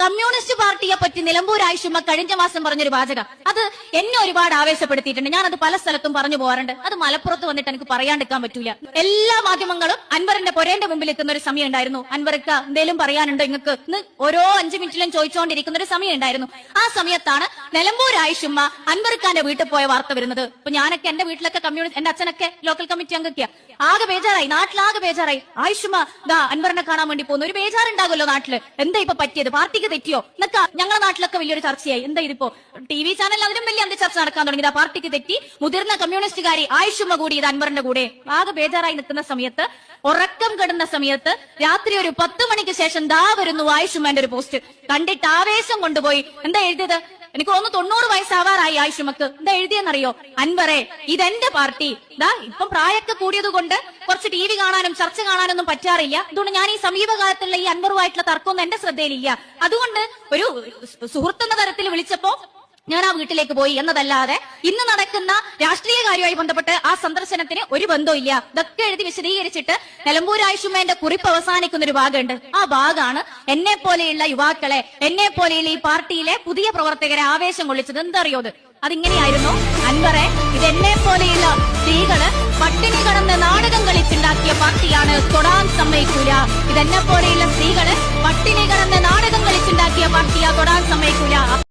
Communist പാർട്ടിയെ പറ്റി നിലമ്പൂർ ആയിഷുമ്മ കഴിഞ്ഞ മാസം പറഞ്ഞൊരു വാചകം അത് എന്നെ ഒരുപാട് ആവേശപ്പെടുത്തിയിട്ടുണ്ട്. ഞാനത് പല സ്ഥലത്തും പറഞ്ഞു പോകാറുണ്ട്. അത് മലപ്പുറത്ത് വന്നിട്ട് എനിക്ക് പറയാണ്ടിരിക്കാൻ പറ്റൂല. എല്ലാ മാധ്യമങ്ങളും അൻവറിന്റെ പൊരേന്റെ മുമ്പിൽ എത്തുന്ന ഒരു സമയം ഉണ്ടായിരുന്നു. അൻവർക്ക് എന്തേലും പറയാനുണ്ടോ നിങ്ങൾക്ക് ഇന്ന് ഓരോ 5 മിനിറ്റിലും ചോദിച്ചുകൊണ്ടിരിക്കുന്ന ഒരു സമയം ഉണ്ടായിരുന്നു. ആ സമയത്താണ് നിലമ്പൂർ ആയിഷുമ്മ അൻവർഖാന്റെ വീട്ടിൽ പോയ വാർത്ത വരുന്നത്. ഇപ്പൊ ഞാനൊക്കെ എന്റെ വീട്ടിലൊക്കെ കമ്മ്യൂണിസ്റ്റ്, എന്റെ അച്ഛനൊക്കെ ലോക്കൽ കമ്മിറ്റി അംഗൊക്കെയാ. ആകെ ബേജാറായി, നാട്ടിലാകെ ബേജാറായി. ആയിഷുമ്മ അൻവറിനെ കാണാൻ വേണ്ടി പോകുന്നു. ഒരു ബേജാറുണ്ടാകുമല്ലോ നാട്ടില്. എന്താ ഇപ്പൊ പറ്റിയത്, പാർട്ടിക്ക് തെറ്റിയോ എന്നൊക്കെ ഞങ്ങളുടെ നാട്ടിലൊക്കെ വലിയൊരു ചർച്ചയായി. എന്താ ഇതിപ്പോ TV ചാനലിൽ അതിലും വലിയ എന്ത് ചർച്ച നടക്കാൻ തുടങ്ങിയത്? ആ പാർട്ടിക്ക് തെറ്റി, മുതിർന്ന കമ്മ്യൂണിസ്റ്റുകാരി ആയിഷുമ്മ കൂടി ഇത് അൻവറിന്റെ കൂടെ. ആകെ ബേജാറായി നിൽക്കുന്ന സമയത്ത്, ഉറക്കം കെടുന്ന സമയത്ത്, രാത്രി ഒരു 10 മണിക്ക് ശേഷം ദാ വരുന്നു ആയിഷുമ്മന്റെ ഒരു പോസ്റ്റ്. കണ്ടിട്ട് ആവേശം കൊണ്ടുപോയി എന്താ എഴുതിയത്? എനിക്ക് തോന്നുന്നു 90 വയസ്സാവാറായി ആയിഷുമ്മക്ക്. എന്താ എഴുതിയെന്നറിയോ? അൻവറെ, ഇതെന്റെ പാർട്ടി. ഇപ്പം പ്രായമൊക്കെ കൂടിയത് കൊണ്ട് കുറച്ച് TV കാണാനും ചർച്ച കാണാനൊന്നും പറ്റാറില്ല. അതുകൊണ്ട് ഞാൻ ഈ സമീപകാലത്തുള്ള ഈ അൻവറുമായിട്ടുള്ള തർക്കമൊന്നും എന്റെ ശ്രദ്ധയിലില്ല. അതുകൊണ്ട് ഒരു സുഹൃത്തെന്ന തരത്തിൽ വിളിച്ചപ്പോ ഞാൻ ആ വീട്ടിലേക്ക് പോയി എന്നതല്ലാതെ ഇന്ന് നടക്കുന്ന രാഷ്ട്രീയ കാര്യവുമായി ബന്ധപ്പെട്ട് ആ സന്ദർശനത്തിന് ഒരു ബന്ധവും ഇല്ല. ഇതൊക്കെ എഴുതി വിശദീകരിച്ചിട്ട് നിലമ്പൂർ ആയിഷുമ്മേന്റെ കുറിപ്പ് അവസാനിക്കുന്ന ഒരു ഭാഗമുണ്ട്. ആ ഭാഗമാണ് എന്നെ പോലെയുള്ള യുവാക്കളെ, എന്നെ പോലെയുള്ള ഈ പാർട്ടിയിലെ പുതിയ പ്രവർത്തകരെ ആവേശം കൊള്ളിച്ചത്. എന്തറിയോ? അതിങ്ങനെയായിരുന്നു: അൻവറെ, ഇതെന്നെ പോലെയുള്ള സ്ത്രീകള് പട്ടിണി കടന്ന് നാടകം കളിച്ചുണ്ടാക്കിയ പാർട്ടിയാണ്, തൊടാൻ സമ്മതിക്കൂല. ഇതെന്നെ പോലെയുള്ള സ്ത്രീകള് പട്ടിണി കടന്ന് നാടകം കളിച്ചുണ്ടാക്കിയ പാർട്ടിയാ, തൊടാൻ സമ്മതിക്കൂല.